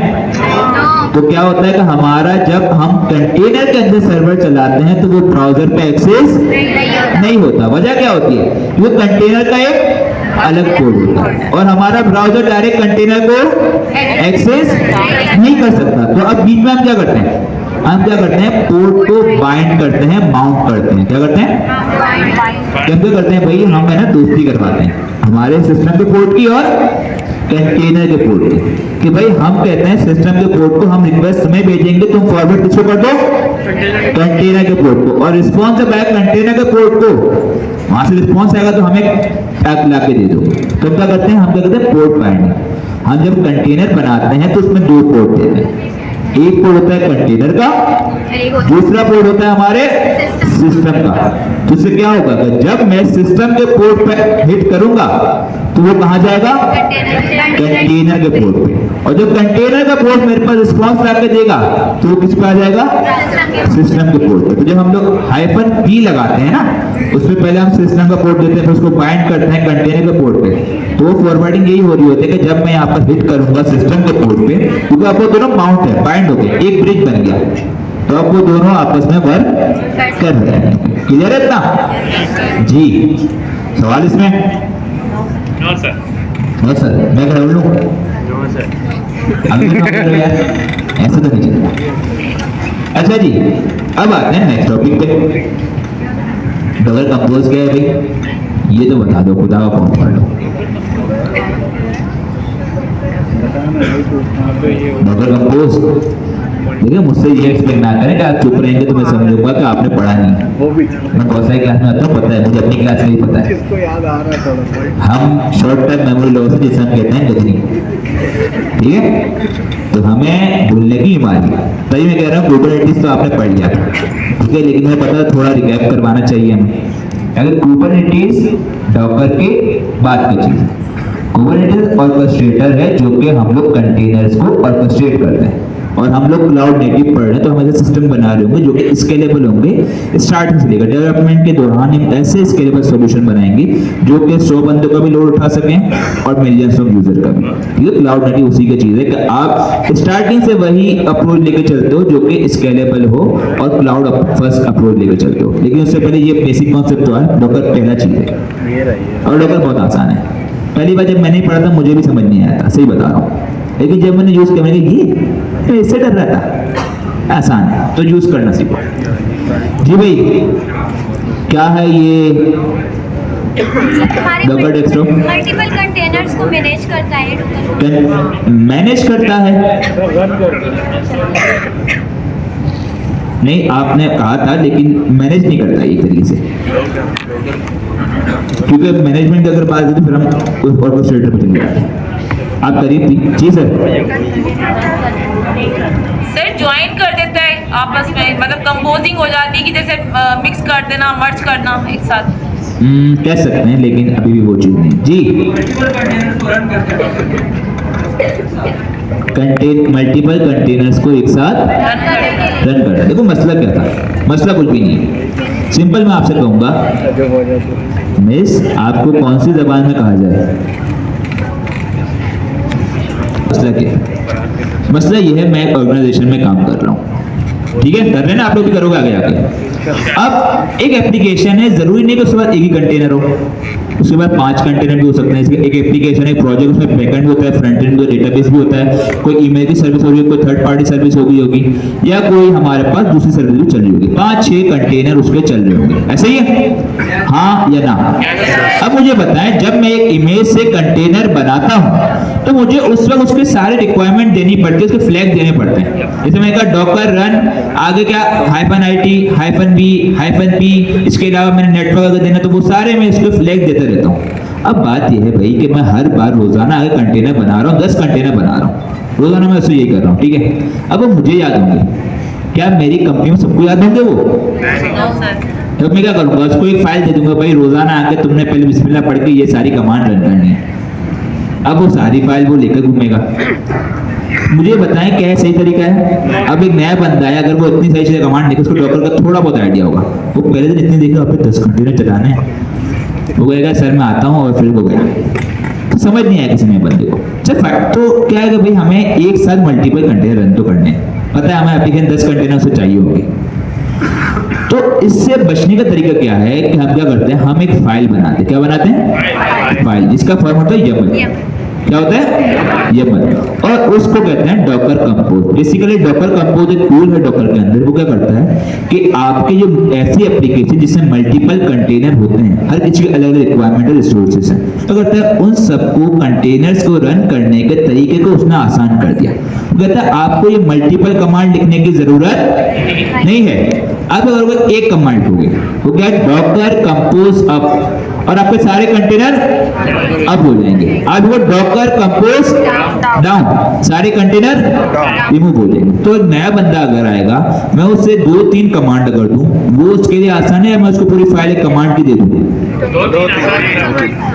[SPEAKER 1] तो क्या होता है कि हमारा जब हम कंटेनर के अंदर सर्वर चलाते हैं तो वो ब्राउजर पे एक्सेस नहीं होता। वजह क्या होती है? वो कंटेनर का एक अलग कोड होता है और हमारा ब्राउजर डायरेक्ट कंटेनर को एक्सेस नहीं कर सकता। तो अब बीच में हम क्या करते हैं? हम क्या करते हैं? पोर्ट को बाइंड करते हैं, माउंट करते हैं। क्या करते हैं? क्या करते हैं भाई? हम है ना दोस्ती करवाते हैं हमारे सिस्टम के पोर्ट की और कंटेनर के पोर्ट की, कि भाई हम कहते हैं सिस्टम के पोर्ट को हम रिक्वेस्ट में भेजेंगे, तुम फॉरवर्ड किसको कर दो? कंटेनर के पोर्ट को। और रिस्पॉन्स जब आएगा कंटेनर के पोर्ट को, वहां से रिस्पॉन्स आएगा तो हमें टैग ला के दे दो। तो क्या करते हैं? हम क्या करते हैं? Port binding. हम जब कंटेनर बनाते हैं तो उसमें दो पोर्ट देते हैं। एक पोर्ट होता है कंटेनर का, दूसरा पोर्ट होता है हमारे सिस्टम का। तो इससे क्या होगा कि जब मैं सिस्टम के पोर्ट पे हिट करूंगा तो वो कहां जाएगा? कंटेनर के पोर्ट पे। और जब कंटेनर का पोर्ट मेरे पास रिस्पॉन्स ला के देगा तो वो किस पे आ जाएगा? सिस्टम के पोर्ट पे। तो जब हम लोग -p लगाते हैं ना, उसमें पहले हम सिस्टम का पोर्ट देते हैं, फिर उसको बाइंड करते हैं कंटेनर के पोर्ट पे। तो फॉरवर्डिंग यही हो रही होती है कि जब मैं यहाँ पर हिट करूंगा सिस्टम के पोर्ट पे, क्योंकि अब वो दोनों माउंट है, बाइंड हो गए, एक ब्रिज बन गया, तो अब वो दोनों आपस में वर्क कर रहे हैं। क्लियर है इतना? जी, सवाल इसमें?
[SPEAKER 3] No sir.
[SPEAKER 1] हाँ सर, मैं कर लूँ?
[SPEAKER 3] No sir.
[SPEAKER 1] अभी तो कर यार, ऐसे तो नहीं चलेगा। अच्छा जी, अब आते हैं नेक्स्ट टॉपिक पे। डॉगर कंपोज क्या है भाई? ये तो बता दो, खुदा का कौन पढ़ लो। डॉगर कंपोज देखिए, मुझसे ये एक्सप्लेन ना करें कि आप चुप रहेंगे तो मैं समझूंगा कि आपने पढ़ा नहीं। मैं बहुत सारी क्लास में आता हूँ, पता है मुझे, अपनी क्लास में ही पता है।
[SPEAKER 6] इसको याद आ रहा है थोड़ा।
[SPEAKER 1] हम शॉर्ट टर्म मेमोरी लॉस है, जिसे हम कहते हैं गजनी। ठीक है, तो हमें भूलने की बीमारी। तभी मैं कह रहा हूँ कुबरनेटिस तो आपने पढ़ लिया, ठीक है, लेकिन मुझे पता है थोड़ा रिकैप करवाना चाहिए हमें। अगर कुबरनेटिस डॉकर के बाद की चीज, कुबरनेटिस ऑर्केस्ट्रेटर है जो कि हम लोग कंटेनर्स को ऑर्केस्ट्रेट करते हैं। और हम लोग क्लाउड नेटिव पढ़ रहे हैं, तो हम ऐसे सिस्टम बना रहे होंगे जो कि स्केलेबल होंगे। स्टार्टिंग से लेकर डेवलपमेंट के दौरान हम ऐसे स्केलेबल सॉल्यूशन बनाएंगे जो कि 100 बंदों का भी लोड उठा सकें और मिलियंस ऑफ यूजर का भी। ठीक है, क्लाउड नेटिव उसी की चीज है कि आप स्टार्टिंग से वही अप्रोच लेके चलते हो जो कि स्केलेबल हो और क्लाउड फर्स्ट अप्रोच लेके चलते हो। लेकिन उससे पहले ये बेसिक कॉन्सेप्ट तो है, डॉकर पहला चीज है और डॉकर बहुत आसान है। पहली बार जब मैंने पढ़ा था मुझे भी समझ नहीं आया था, सही बता रहा हूँ, लेकिन जब मैंने यूज किया मैंने ये इससे डर रहा था, आसान है, तो यूज करना सीखो। जी भाई, क्या है ये डॉकर डेस्कटॉप?
[SPEAKER 7] मल्टीपल कंटेनर्स को मैनेज करता है।
[SPEAKER 1] मैनेज करता है? नहीं, आपने कहा था, लेकिन मैनेज नहीं करता एक तरीके से, क्योंकि मैनेजमेंट की अगर बात है तो फिर हम उस ऑर्केस्ट्रेटर पे चले जाते हैं। आप करीब थी? जी सर।
[SPEAKER 4] सर ज्वाइन कर देता है आपस में, मतलब कंपोजिंग हो जाती है कि जैसे मिक्स कर देना, मर्ज करना एक साथ।
[SPEAKER 1] कह सकते हैं, लेकिन अभी भी वो चीज नहीं। जी, मल्टीपल कंटेनर्स को एक साथ रन करना। देखो मसला क्या था, मसला कुछ भी नहीं है। सिंपल मैं आपसे कहूंगा, मिस आपको कौन सी जबान में कहा जाए? मसला क्या है? मसला ये है, मैं एक ऑर्गेनाइजेशन में काम कर रहा हूँ, ठीक है, कर रहे हैं ना, आप लोग भी करोगे आगे आके। अब एक एप्लीकेशन है, जरूरी नहीं कि उसके बाद एक ही कंटेनर हो, उसके बाद 5 कंटेनर भी हो सकते हैं। इसके एक एप्लीकेशन, एक प्रोजेक्ट, उसमें बैकएंड भी होता है, फ्रंट एंड भी, डेटाबेस भी होता है, कोई ईमेल की सर्विस होगी, कोई थर्ड पार्टी सर्विस होगी या कोई हमारे पास दूसरी सर्विस भी चल रही होगी। 5-6 कंटेनर उसके चल रहे होंगे, ऐसे ही है, हाँ या ना? अब मुझे बताएं, जब मैं एक इमेज से कंटेनर बनाता हूं तो मुझे उस वक्त उसके सारे रिक्वायरमेंट देनी पड़ती है, उसके फ्लैग देने पड़ते हैं। जैसे मैंने कहा डॉकर रन, आगे क्या -IT, -B, -P, इसके अलावा मैंने नेटवर्क अगर देना तो वो सारे मैं इसको फ्लैग देता रहता हूँ। अब बात यह है भाई कि मैं हर बार रोजाना आगे कंटेनर बना रहा हूँ, 10 कंटेनर बना रहा हूँ रोजाना, मैं उससे यही कर रहा हूँ, ठीक है। अब वो मुझे याद होंगे, क्या मेरी कंपनी में सबको याद होंगे वो?
[SPEAKER 4] No sir.
[SPEAKER 1] तो मैं क्या करूंगा, उसको एक फाइल दे दूंगा, भाई रोजाना आके तुमने पहले बिस्मिल्लाह पढ़ के ये सारी कमांड रन करनी है। अब वो सारी फाइल वो लेकर घूमेगा। मुझे बताएं क्या सही तरीका है? अब एक नया बंदा है, अगर वो इतनी सही चीजें कमांड देखे, उसको डॉकर का थोड़ा बहुत आइडिया होगा, वो पहले दिन इतनी देखेगा, आप 10 कंटेनर चलाने हैं, वो कहेगा सर मैं आता हूँ, और फिर वो गया, तो समझ नहीं आया किसी ने बंदे को। चल तो क्या है कि भाई हमें एक साथ मल्टीपल कंटेनर रन तो करने हैं, पता है हमें एप्लीकेशन 10 कंटेनर से चाहिए होगी। तो इससे बचने का तरीका क्या है कि हम क्या करते हैं, हम एक फाइल बनाते हैं। क्या बनाते हैं? फाइल, जिसका फॉर्म होता है YAML। क्या होता है? YAML। और उसको कहते हैं Docker compose. Basically Docker compose एक टूल है डॉकर के अंदर, वो क्या करता है कि आपके जो ऐसी एप्लीकेशन जिसमें मल्टीपल कंटेनर होते हैं, हर किसी के अलग अलग रिक्वायरमेंट और रिसोर्सेज हैं, तो कहता है उन सबको कंटेनर्स को रन करने के तरीके को उसने आसान कर दिया। वो कहता है आपको ये मल्टीपल कमांड लिखने की जरूरत नहीं है, आप अगर एक कमांड लिखोगे, वो क्या है, डॉकर कंपोज अप, और आपके सारे कंटेनर अप हो जाएंगे। आज वो डॉकर कंपोज डाउन, सारे कंटेनर रिमूव हो जाएंगे। तो एक नया बंदा अगर आएगा, मैं उससे 2-3 कमांड अगर दूं, वो उसके लिए आसान है, मैं उसको पूरी फाइल एक कमांड की दे दूं।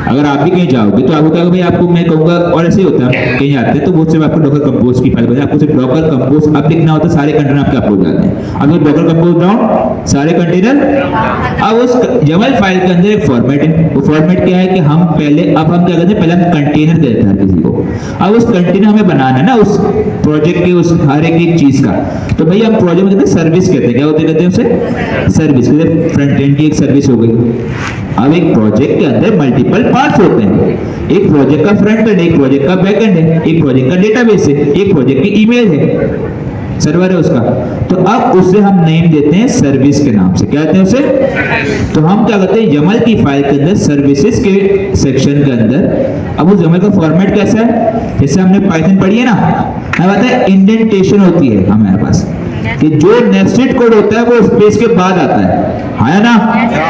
[SPEAKER 1] अगर आप भी कहीं जाओगे तो आपको क्या, भाई आपको मैं कहूंगा, और ऐसे ही होता है कहीं आते हैं तो वो सिर्फ आपको डॉकर कंपोज की फाइल बजाय आपको सिर्फ डॉकर कंपोज अप लिखना होता है, सारे कंटेनर आपके अप हो जाते हैं। अब डॉकर कंपोज डाउन, सारे कंटेनर। अब उस YAML फाइल के अंदर एक फॉर्मेट है, वो फॉर्मेट क्या है कि हम पहले, अब हम क्या करते हैं, पहले हम कंटेनर देते हैं किसी को। अब उस कंटेनर हमें बनाना है ना उस प्रोजेक्ट के, उस हर एक चीज का, तो भाई हम प्रोजेक्ट में कहते हैं सर्विस कहते हैं। क्या होते कहते हैं उसे? सर्विस। फ्रंट एंड की एक सर्विस हो गई। अब एक प्रोजेक्ट के अंदर मल्टीपल पार्ट्स होते हैं, एक प्रोजेक्ट का फ्रंट एंड, एक प्रोजेक्ट का बैक एंड है, एक प्रोजेक्ट का डेटाबेस है, एक प्रोजेक्ट की ईमेल है, सर्वर है उसका। तो अब उसे हम नेम देते हैं सर्विस के नाम से। क्या कहते हैं उसे? तो हम क्या करते हैं, YAML की फाइल के अंदर सर्विसेज के सेक्शन के अंदर, अब उस YAML का फॉर्मेट कैसा है, जैसे हमने पाइथन पढ़ी है ना, हमें पता है इंडेंटेशन होती है हमारे पास, कि जो नेस्टेड कोड होता है वो स्पेस के बाद आता है ना?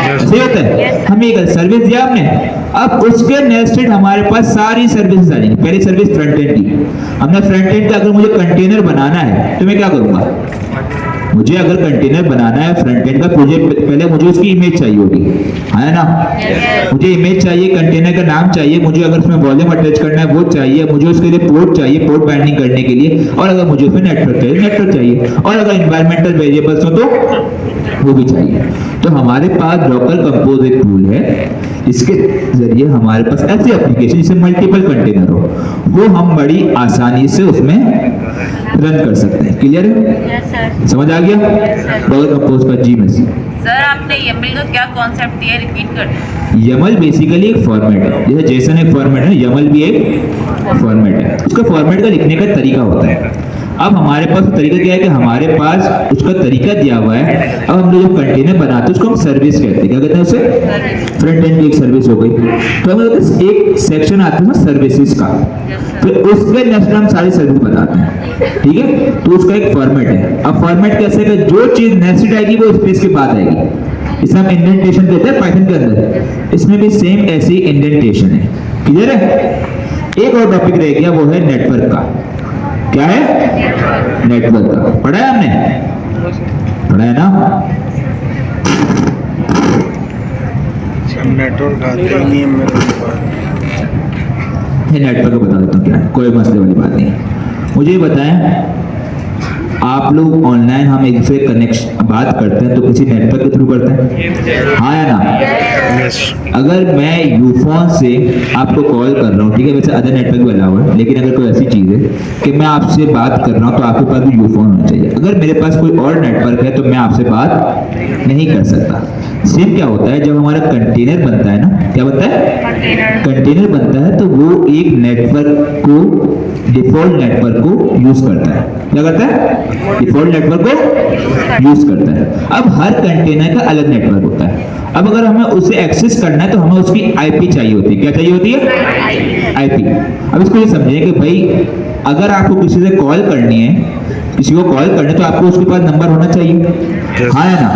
[SPEAKER 1] ऐसे होता है। हम एक सर्विस दिया हमने, अब उसके नेस्टेड हमारे पास सारी सर्विसेज आ जाएंगी। पहली सर्विस फ्रंट एंड की, हमने फ्रंट एंड का अगर मुझे कंटेनर बनाना है तो मैं क्या करूंगा, मुझे अगर कंटेनर बनाना है फ्रंट एंड का, पहले मुझे उसकी इमेज चाहिए होगी, है ना? मुझे इमेज चाहिए, कंटेनर का नाम चाहिए, मुझे अगर उसमें वॉल्यूम अटैच करना है वो चाहिए, मुझे उसके लिए पोर्ट चाहिए, पोर्ट बाइंडिंग करने के लिए, और अगर मुझे उसमें नेटवर्क चाहिए, नेटवर्क चाहिए, और अगर एनवायरमेंटल वेरिएबल्स हो तो वो भी चाहिए। तो हमारे पास डॉकर कंपोज एक टूल है, इसके जरिए हमारे पास ऐसी एप्लीकेशन जिसमें मल्टीपल कंटेनर हो, वो हम बड़ी आसानी से उसमें रन कर सकते हैं। क्लियर है?
[SPEAKER 7] Yes sir.
[SPEAKER 1] समझ आ गया? डॉकर कंपोज का जी मैसेज।
[SPEAKER 4] सर आपने YAML का क्या कॉन्सेप्ट दिया, रिपीट कर दो।
[SPEAKER 1] YAML बेसिकली एक फॉर्मेट है, जैसे जेसन एक फॉर्मेट है, YAML भी एक फॉर्मेट है। उसका फॉर्मेट का लिखने का तरीका होता है। अब हमारे पास तरीका क्या है कि हमारे पास उसका तरीका दिया हुआ है। अब हम लोग जो कंटेनर बनाते हैं उसको हम सर्विस कहते हैं। क्या कहते हैं उसे? फ्रंट एंड की एक सर्विस हो गई, तो हम लोग एक सेक्शन आता है ना सर्विसेज का, फिर उसके नेक्स्ट हम सारी सर्विस बताते हैं, ठीक है? तो उसका एक फॉर्मेट है। अब फॉर्मेट कैसे है, जो चीज नेक्स्ट आएगी वो स्पेस के बाद आएगी। इसमें हम इंडेंटेशन कहते हैं पाइथन के अंदर, इसमें भी सेम ऐसी इंडेंटेशन है। क्लियर है? एक और टॉपिक रह गया, वो है नेटवर्क का। क्या है? नेटवर्क का पढ़ा है हमने, पढ़ा है ना?
[SPEAKER 6] नेटवर्क आते ही नहीं है मेरे पास।
[SPEAKER 1] नेटवर्क बता देता हूँ क्या है, कोई मसले वाली बात नहीं है। मुझे बताएं आप लोग ऑनलाइन हम एक दूसरे कनेक्शन बात करते हैं तो किसी नेटवर्क के थ्रू करते हैं, हाँ या ना? अगर मैं यूफोन से आपको कॉल कर रहा हूँ, ठीक है, वैसे अदर नेटवर्क भी अलाउ है, लेकिन अगर कोई ऐसी चीज़ है कि मैं आपसे बात कर रहा हूँ तो आपके पास भी यूफोन होना चाहिए। अगर मेरे पास कोई और नेटवर्क है तो मैं आपसे बात नहीं कर सकता। सेम क्या होता है जब हमारा कंटेनर बनता है ना, क्या बनता है? कंटेनर बनता है तो वो एक नेटवर्क को, डिफॉल्ट नेटवर्क को यूज करता है। क्या करता है? डिफॉल्ट नेटवर्क को यूज करता है। अब हर कंटेनर का अलग नेटवर्क होता है। अब अगर हमें उसे एक्सेस करना है तो हमें उसकी आईपी चाहिए होती है। क्या चाहिए होती है? आईपी। अब इसको ये समझिए कि भाई अगर आपको किसी से कॉल करनी है, किसी को कॉल करने तो आपको उसके पास नंबर होना चाहिए, हाँ या ना?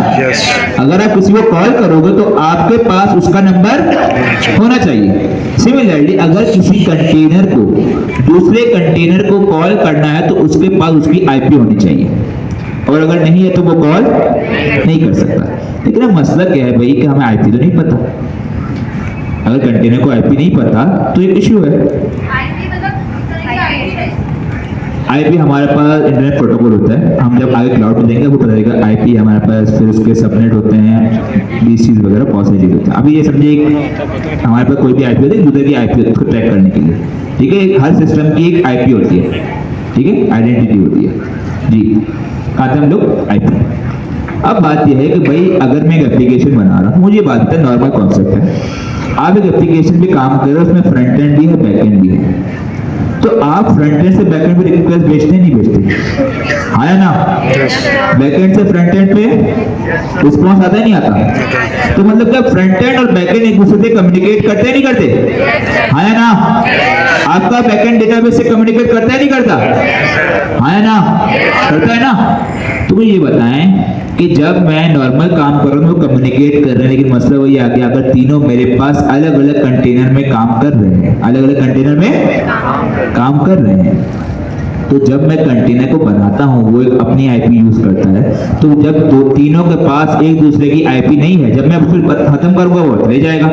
[SPEAKER 1] अगर आप किसी को कॉल करोगे तो आपके पास उसका नंबर होना चाहिए। सिमिलरली अगर किसी कंटेनर को दूसरे कंटेनर को कॉल करना है तो उसके पास उसकी आईपी होनी चाहिए, और अगर नहीं है तो वो कॉल नहीं कर सकता। लेकिन अब मसला क्या है भाई कि हमें आईपी तो नहीं पता। अगर कंटेनर को आईपी नहीं पता तो एक इश्यू है। आईपी हमारे पास इंटरनेट प्रोटोकॉल होता है, हम जब आगे क्लाउड में देंगे वो पता चलेगा आईपी हमारे पास, फिर उसके सबनेट होते हैं, डीसीज वगैरह बहुत सारी चीज़ होती है। अभी ये समझिए हमारे पास कोई भी आईपी होती है, यूजर की आईपी उसको ट्रैक करने के लिए, ठीक है। हर सिस्टम की एक आईपी होती है, ठीक है, आइडेंटिटी होती है जी। कहाँ थे हम लोग? आईपी। अब बात यह है कि भाई अगर मैं एक एप्लीकेशन बना रहा हूँ, मुझे बात पता है, नॉर्मल कॉन्सेप्ट है। आप एक एप्लीकेशन पे काम कर रहे हो, उसमें फ्रंट एंड भी है, बैक एंड भी है, तो आप फ्रंट एंड से बैक एंड पे रिक्वेस्ट भेजते नहीं भेजते, हाँ या ना? बैक एंड से फ्रंट एंड पे रिस्पॉन्स आता है नहीं आता? तो मतलब क्या फ्रंट एंड और बैक एंड एक दूसरे से कम्युनिकेट करते नहीं करते, हाँ या ना? आपका बैक एंड डेटाबेस से कम्युनिकेट करता है नहीं करता, हाँ या ना? करता है ना? तो मुझे ये बताएं कि जब मैं नॉर्मल काम कर रहा हूँ वो कम्युनिकेट कर रहे हैं, लेकिन मसला वही आ गया अगर तीनों मेरे पास अलग अलग कंटेनर में काम कर रहे हैं, अलग अलग कंटेनर में काम कर रहे हैं, तो जब मैं कंटेनर को बनाता हूँ वो एक अपनी आईपी यूज करता है, तो जब दो तीनों के पास एक दूसरे की आईपी नहीं है, जब मैं उसको खत्म करूंगा वो चले जाएगा।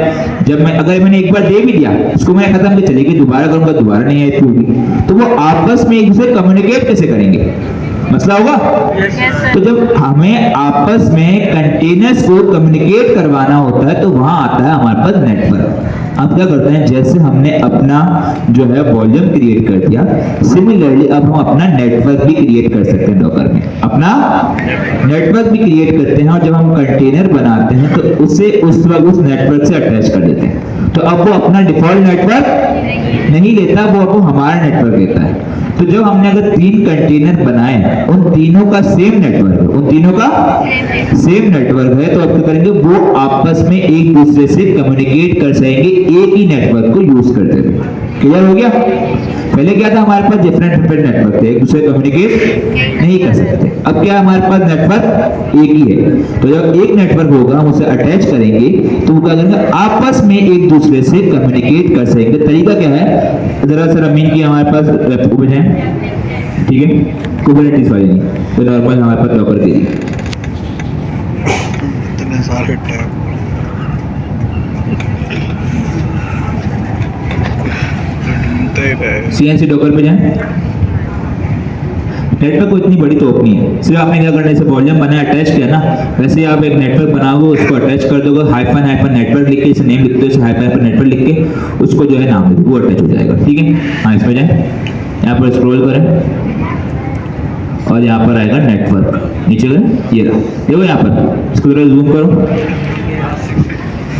[SPEAKER 1] जब मैं अगर मैंने एक बार दे भी दिया उसको मैं खत्म कर चलेगी, दोबारा करूंगा दोबारा नहीं आईपी होगी, तो वो आपस में एक दूसरे कम्युनिकेट कैसे करेंगे? मसला होगा। तो जब हमें आपस में कंटेनर्स को कम्युनिकेट करवाना होता है तो वहां आता है हमारे पास नेटवर्क। हम क्या करते हैं, जैसे हमने अपना जो है वॉल्यूम क्रिएट कर दिया, सिमिलरली अब हम अपना नेटवर्क भी क्रिएट कर सकते हैं। डॉकर में अपना नेटवर्क भी क्रिएट करते हैं, और जब हम कंटेनर बनाते हैं तो उसे उस वक्त उस नेटवर्क से अटैच कर देते हैं। तो अब वो अपना डिफॉल्ट नेटवर्क नहीं लेता, वो अब हमारा नेटवर्क लेता है। तो जब हमने अगर 3 कंटेनर बनाए, उन तीनों का सेम नेटवर्क है, उन तीनों का सेम नेटवर्क है, तो अब क्या करेंगे, वो आपस में एक दूसरे से कम्युनिकेट कर सकेंगे एक ही नेटवर्क को यूज करते हुए। क्लियर हो गया? पहले क्या था, हमारे पास डिफरेंट नेटवर्क थे, एक दूसरे कम्युनिकेट नहीं कर सकते। अब क्या हमारे पास नेटवर्क एक ही है, तो जब एक नेटवर्क होगा हम उसे अटैच करेंगे तो क्या करेंगे, आपस में एक दूसरे से कम्युनिकेट कर सकेंगे। तरीका क्या है, जरा सा अमीन की हमारे पास लैपटॉप पे जाएं, ठीक है, कुबरनेटिस वाली नहीं, तो नॉर्मल हमारे पास डॉकर के लिए
[SPEAKER 6] इतने सारे टैब
[SPEAKER 1] सीएनसी डॉकर पे जाएं। नेटवर्क को इतनी बड़ी तोप नहीं है, सिर्फ आपने क्या करना है, जैसे वॉल्यूम बनाया अटैच किया ना, वैसे आप एक नेटवर्क बनाओगे, उसको अटैच कर दोगे, हाइफन हाइफन नेटवर्क लिख के, इसे नेम लिखते हो, हाइफन हाइफन नेटवर्क लिख के उसको जो है नाम लिख, वो अटैच हो जाएगा। ठीक है, हाँ इसमें जाए, यहाँ पर स्क्रॉल करें और यहाँ पर आएगा नेटवर्क, नीचे करें, ये रहा, देखो यहाँ पर, इसको जरा जूम करो,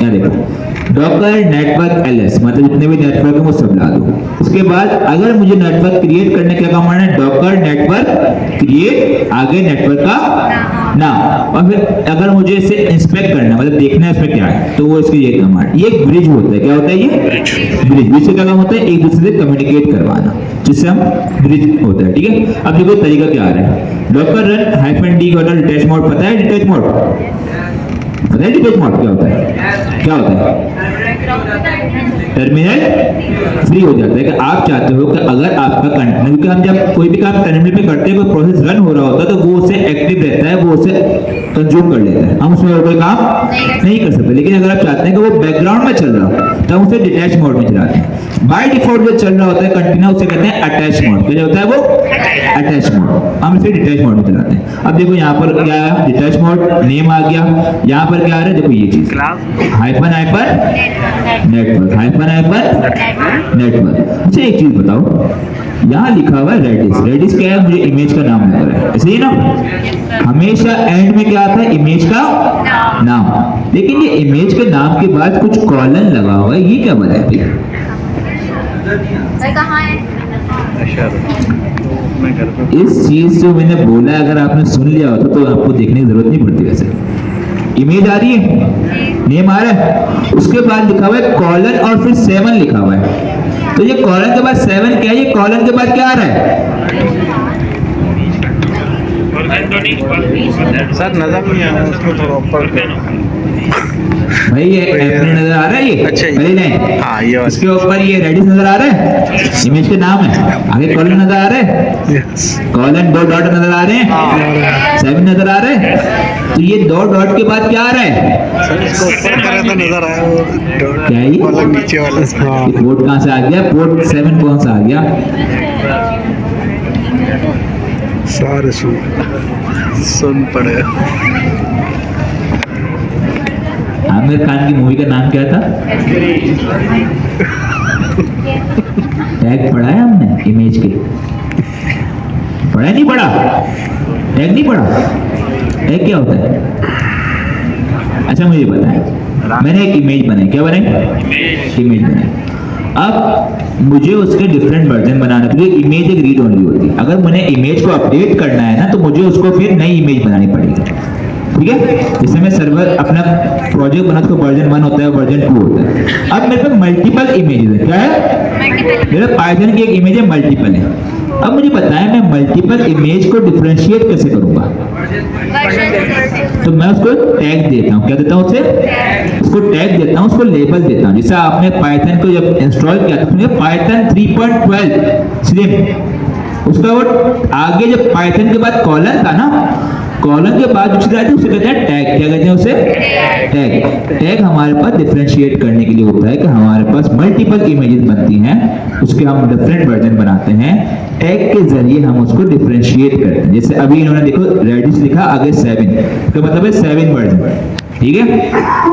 [SPEAKER 1] यहाँ देखो डॉकर नेटवर्क एलएस, मतलब जितने भी नेटवर्क है वो सब ला दो। उसके बाद अगर मुझे नेटवर्क क्रिएट करने का काम है, डॉकर नेटवर्क क्रिएट, आगे नेटवर्क का नाम, और फिर अगर मुझे इसे इंस्पेक्ट करना मतलब देखना है इसमें क्या है, तो वो इसके ये कमांड, ये एक ब्रिज होता है। क्या होता है ये ब्रिज से क्या काम होता है, एक दूसरे से कम्युनिकेट करवाना, जिससे हम ब्रिज होता है। ठीक है, अब देखो तरीका क्या आ रहा है, डॉकर रन हाइफन डी होता है डिटैच मोड, पता है डिटैच मोड, पता है डिटैच मोड क्या होता है, क्या होता है, टर्मिनल फ्री हो जाता है कि आप चाहते हो कि अगर आपका कंटेनर, क्योंकि हम जब कोई भी काम टर्मिनल पे करते हैं, कोई प्रोसेस रन हो रहा होता है तो वो उसे एक्टिव रहता है, वो उसे कंज्यूम कर लेता है, हम उसमें और कोई काम नहीं कर सकते। लेकिन अगर आप चाहते हैं कि वो बैकग्राउंड में चल रहा हो तो हम उसे डिटैच मोड में चलाते हैं। बाय डिफॉल्ट जो चल रहा होता है कंटेनर, उसे कहते हैं अटैच मोड। क्या होता है वो? Attach mode. हम इसे डिटैच मोड में चलाते हैं। अब देखो यहाँ पर क्या है, डिटैच मोड नेम आ गया। यहाँ पर क्या आ रहा है, देखो ये चीज हाइफन नेटवर्क, हाइफन नेटवर्क। अच्छा एक चीज बताओ, यहाँ लिखा हुआ है रेडिस। रेडिस क्या है? मुझे इमेज का नाम लग रहा है, ऐसे ही ना। हमेशा एंड में क्या आता है? इमेज का नाम। लेकिन ये इमेज के नाम के बाद कुछ कॉलन लगा हुआ है, ये क्या बना है भैया?
[SPEAKER 7] कहाँ है?
[SPEAKER 1] इस चीज जो मैंने बोला, अगर आपने सुन लिया होता तो आपको देखने की जरूरत नहीं पड़ती। वैसे इमेज आ रही है, नेम आ रहा है, उसके बाद लिखा हुआ है कॉलन और फिर 7 लिखा हुआ है। तो ये कॉलन के बाद 7 क्या है? ये कॉलन के बाद क्या आ रहा है?
[SPEAKER 6] सर नजर नहीं आ रहा, उसको थोड़ा ऊपर
[SPEAKER 1] भाई ये एप्पल नजर आ रहा है, ये
[SPEAKER 6] अच्छा, ये।
[SPEAKER 1] पहली लाइन।
[SPEAKER 6] हाँ, ये वाला।
[SPEAKER 1] इसके ऊपर ये रेडिस नजर आ रहा है, इमेज के नाम है। आगे कॉलन नजर आ रहा है, कॉलन 2 डॉट नजर आ रहे हैं, 7 नजर आ रहे हैं। तो ये 2 डॉट के बाद क्या आ रहा है?
[SPEAKER 6] सर इसको ऊपर करा तो नजर आया वो
[SPEAKER 1] क्या है ये?
[SPEAKER 6] वाला नीचे वाला।
[SPEAKER 1] ये पोर्ट कहाँ से आ गया? पोर्ट 7 कौन सा आ गया?
[SPEAKER 6] सारे सुन पड़े।
[SPEAKER 1] आमिर खान की मूवी का नाम क्या था? टैग पढ़ा है हमने इमेज के? पढ़ा नहीं पढ़ा? टैग नहीं पढ़ा? टैग क्या होता है? अच्छा मुझे पता है, मैंने एक इमेज बनाई। क्या बनाई? इमेज बनाई। अब मुझे उसके डिफरेंट वर्जन बनाना, क्योंकि इमेज एक रीड ओनली होती है। अगर मैंने इमेज को अपडेट करना है ना, तो मुझे उसको फिर नई इमेज बनानी पड़ेगी। ठीक है? जैसे मैं सर्वर अपना प्रोजेक्ट बना तो वर्जन 1 होता है, वर्जन 2 होता है। अब मेरे पे मल्टीपल इमेजेस है। क्या है? मेरे पाइथन की एक इमेज है, मल्टीपल है। अब मुझे बताएं मैं मल्टीपल इमेज को डिफरेंशिएट कैसे करूंगा? तो मैं उसको टैग देता हूँ। क्या देता हूँ? उसे उसको टैग देता हूँ, उसको लेबल देता हूँ। जैसे आपने पाइथन को जब इंस्टॉल किया था, पाइथन 3.12 स्लिम, उसका वो आगे जब पाइथन के बाद कॉलन था ना, कॉलन के बाद दूसरी आती है, उसे कहते हैं टैग। क्या कहते हैं उसे? टैग। टैग हमारे पास डिफरेंशिएट करने के लिए होता है कि हमारे पास मल्टीपल इमेजेस बनती हैं, उसके हम डिफरेंट वर्जन बनाते हैं। टैग के जरिए हम उसको डिफरेंशिएट करते हैं। जैसे अभी इन्होंने देखो रेडिस लिखा, आगे 7, तो मतलब है 7 वर्जन। ठीक है?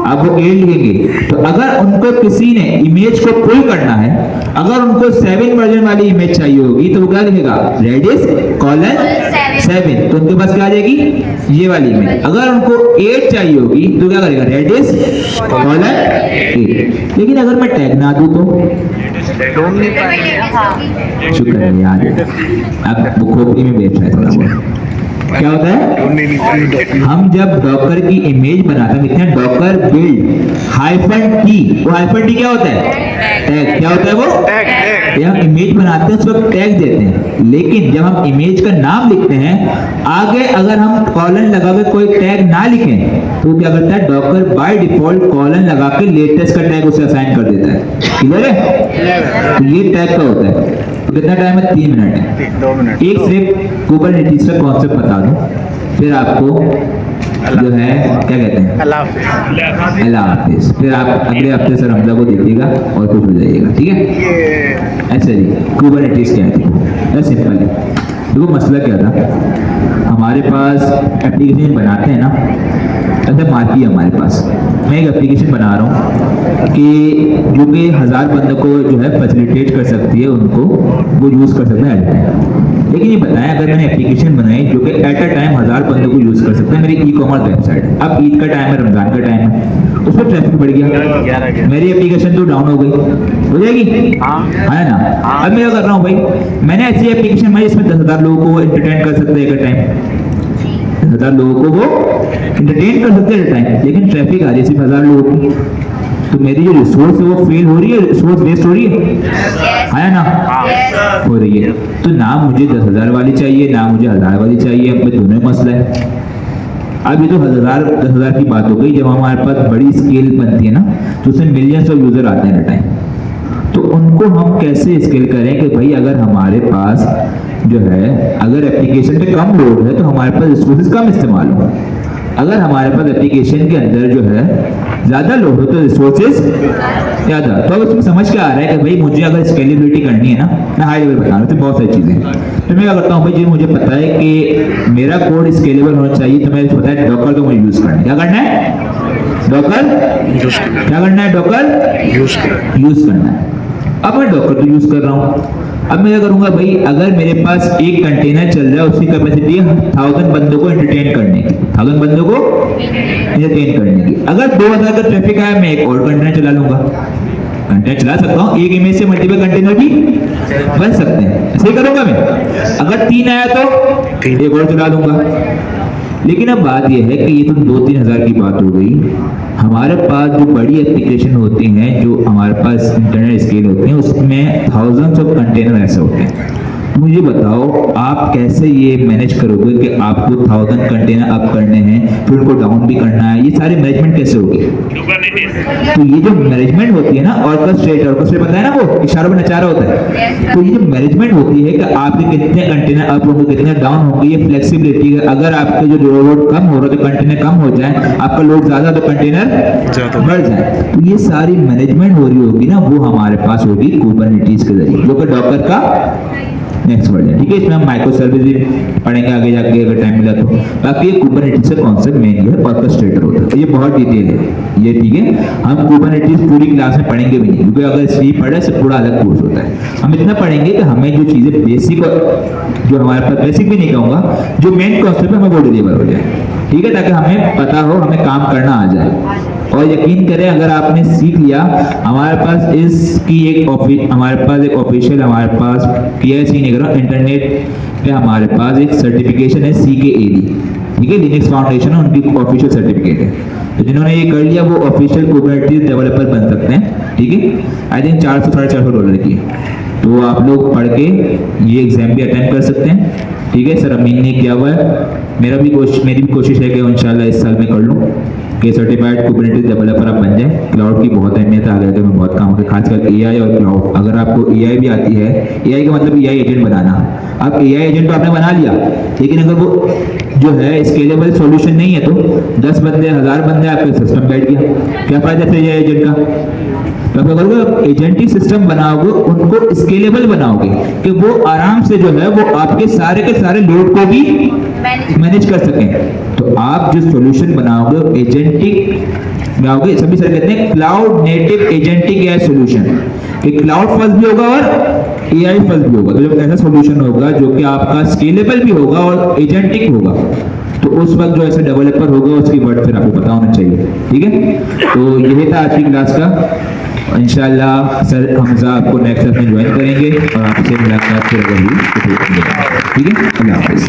[SPEAKER 1] अब वो 8 लिखेंगे, तो अगर उनको किसी ने इमेज को पुल करना है, अगर उनको 7 वर्जन वाली इमेज चाहिए होगी, तो वो क्या लिखेगा? रेडिस कॉलन 7, तो उनके पास क्या आ जाएगी? ये वाली इमेज। अगर उनको 8 चाहिए होगी, तो क्या करेगा? Radius colon 8। लेकिन अगर मैं टैग ना दूं तो शुक्र है यार, अब वो खोपड़ी में बैठ रहा है थोड़ा बहुत। क्या होता है? हम जब डॉकर की इमेज बनाते हैं, लिखते हैं डॉकर बिल्ड -t। वो -t क्या होता है? टैग। क्या होता है वो? टैग। हम इमेज बनाते हैं, उस वक्त टैग देते हैं। लेकिन जब हम इमेज का नाम लिखते हैं, आगे अगर हम कॉलन लगा के कोई टैग ना लिखें, तो क्या करता है? डॉकर बाय डिफॉल्ट कॉलन लगा के लेटेस्ट का टैग उसे असाइन कर देता है। क्लियर है? तो ये टैग का होता है। तो कितना टाइम है? 3 मिनट है।
[SPEAKER 6] 2 मिनट।
[SPEAKER 1] एक सिर्फ कुबरनेटिस का कॉन्सेप्ट बता दूं, फिर आपको जो है क्या कहते हैं, अल्लाह हाफिज। फिर आप अगले हफ्ते सर हमजा को देखिएगा और खुश हो जाइएगा। ठीक है? ऐसे ही कुबरनेटिस क्या है? सिंपल है। देखो मसला क्या था, हमारे पास एप्लीकेशन बनाते हैं ना, ऐसे मार्की है हमारे पास। मैं एक एप्लीकेशन बना रहा हूँ कि जो कि 1000 बंदों को जो है फैसिलिटेट कर सकती है, उनको वो यूज़ कर सकते हैं एट टाइम। लेकिन ये बताएं, अगर मैंने एप्लीकेशन बनाई जो कि एट अ टाइम 1000 बंदों को यूज़ कर सकते हैं, मेरी ई-कॉमर्स वेबसाइट, अब ईद का टाइम है, रमज़ान का टाइम है, उस पर ट्रैफिक बढ़ गया, मेरी एप्लीकेशन तो डाउन हो गई, हो जाएगी? है ना? अब मैं क्या कर रहा हूँ भाई, मैंने ऐसी एप्लीकेशन बनाई जिसमें 10,000 लोगों को एंटरटेन कर सकते हैं एट अ टाइम, 10,000 लोगों को वो एंटरटेन कर सकते हैं टाइम, लेकिन ट्रैफिक आ रही है सिर्फ 1000 लोगों की, तो मेरी जो रिसोर्स है वो फेल हो रही है, रिसोर्स वेस्ट हो रही है ना? हो रही है। तो ना मुझे 10,000 वाली चाहिए, ना मुझे 1000 वाली चाहिए, अब दोनों मसला है। अब ये तो 10,000 की बात हो गई। जब हमारे पास बड़ी स्केल बनती है ना, तो उसमें मिलियंस ऑफ यूजर आते हैं टाइम, तो उनको हम कैसे स्केल करें कि भाई अगर हमारे पास जो है, अगर एप्लीकेशन पे कम लोड है तो हमारे पास रिसोर्सेज कम इस्तेमाल हो, अगर हमारे पास एप्लीकेशन के अंदर जो है ज्यादा लोड हो तो रिसोर्सेज ज्यादा। तो अब इसमें समझ के आ रहा है कि भाई मुझे अगर स्केलेबिलिटी करनी है ना, मैं हाई लेवल बता रहा हूँ, तो बहुत सारी चीजें, तो मैं क्या करता हूँ भाई, जी मुझे पता है कि मेरा कोड स्केलेबल होना चाहिए, तो मैं पता है डॉकर तो मुझे यूज करना है। क्या करना है? डॉकर
[SPEAKER 6] यूज
[SPEAKER 1] क्या करना है? डॉकर यूज करना है। अब मैं डॉकर तो यूज कर रहा हूँ। अब मैं क्या करूंगा भाई, अगर मेरे पास एक कंटेनर चल रहा है, उसकी कैपेसिटी है 1000 बंदों को एंटरटेन करने की, 1000 बंदों को एंटरटेन करने की। अगर 2000 का ट्रैफिक आया, मैं एक और कंटेनर चला लूंगा। कंटेनर चला सकता हूँ, एक इमेज से मल्टीपल कंटेनर भी बन सकते हैं, ऐसे ही करूंगा मैं। अगर 3 आया तो एक और चला दूंगा। लेकिन अब बात यह है कि ये तो 2-3 हज़ार की बात हो गई। हमारे पास जो बड़ी एप्लीकेशन होती हैं, जो हमारे पास इंटरनेट स्केल होते हैं, उसमें थाउजेंड्स ऑफ कंटेनर ऐसे होते हैं। तो मुझे बताओ आप कैसे ये मैनेज करोगे कि आपको 1000 कंटेनर अप करने हैं, फिर उनको डाउन भी करना है, ये सारे मैनेजमेंट कैसे होगी? तो ये जो मैनेजमेंट होती है ना, ऑर्केस्ट्रेट पता है ना, वो इशारों में नचा रहा होता है। तो ये जो मैनेजमेंट होती है कि आपके कितने कंटेनर अप होंगे, कितने डाउन होंगे, ये फ्लेक्सिबिलिटी है। अगर आपके जो लोड कम हो रहा है तो कंटेनर कम हो जाए, आपका लोड ज्यादा तो कंटेनर बढ़ जाए। तो ये सारी मैनेजमेंट हो रही होगी ना, वो हमारे पास होगी कुबरनेटीज के जरिए, जो कि डॉकर का नेक्स्ट वर्ड है। ठीक है, इसमें हम माइक्रो सर्विस भी पढ़ेंगे आगे जाके अगर टाइम मिला तो। बाकी ये कुबरनेटीज का कॉन्सेप्ट मेन है, ऑर्केस्ट्रेटर होता है, ये बहुत डिटेल है ये। ठीक है, हम कुबरनेटीज पूरी क्लास में पढ़ेंगे भी नहीं, क्योंकि अगर सी पढ़े से पूरा अलग कोर्स होता है। हम इतना पढ़ेंगे कि हमें जो चीजें बेसिक, जो हमारे पास बेसिक भी नहीं कहूंगा, जो मेन कॉन्सेप्ट है हमें वो डिलीवर हो जाए। ठीक है, ताकि हमें पता हो, हमें काम करना आ जाए। और यकीन करें अगर आपने सीख लिया, हमारे पास इसकी हमारे पास एक ऑफिशियल, हमारे पास PIC नहीं कर रहा, इंटरनेट पे हमारे पास एक सर्टिफिकेशन है CKAD। ठीक है, लिनक्स फाउंडेशन है, उनकी ऑफिशियल सर्टिफिकेट है। तो जिन्होंने ये कर लिया वो ऑफिशियल कुबरनेटीज डेवलपर बन सकते हैं। ठीक है, आई थिंक $400-450 की है। तो आप लोग पढ़ के ये एग्जाम भी अटेंड कर सकते हैं। ठीक है सर, अमीन ने किया हुआ है, मेरी भी कोशिश है कि इंशाल्लाह इस साल में कर लूँ कि सर्टिफाइड कुबरनेटीज डेवलपर आप बन जाए। क्लाउड की बहुत अहमियत आ गई, तो मैं बहुत काम होता है, खासकर AI और क्लाउड। अगर आपको AI भी आती है, AI का मतलब AI एजेंट बनाना। अब AI एजेंट तो आपने बना लिया, लेकिन अगर वो जो है स्केलेबल सॉल्यूशन नहीं है, तो 10 बंदे 1000 बंदे आपके सिस्टम बैठ गया, क्या फायदा है AI एजेंट का? तो करोगे एजेंटिक सिस्टम बनाओगे, उनको स्केलेबल बनाओगे कि वो आराम से जो है वो आपके सारे के सारे लोड को भी मैनेज कर सकें। तो आप जो सॉल्यूशन बनाओगे एजेंटिक बनाओगे, सभी सर कहते हैं cloud native agentic AI solution, कि क्लाउड फर्स्ट भी होगा और AI फर्स्ट भी होगा। तो जब ऐसा सॉल्यूशन होगा जो कि आपका स्केलेबल भी होगा और एजेंटिक होगा, तो उस वक्त जो ऐसा डेवलपर होगा उसकी वर्ड फिर आपको पता होना चाहिए। ठीक है, तो यही था आज की क्लास का। इंशाल्लाह सर हमजा आपको नेक्स्ट क्लास में ज्वाइन करेंगे और आपसे मुलाकात फिर होगी। ठीक है, अल्लाह हाफिज़।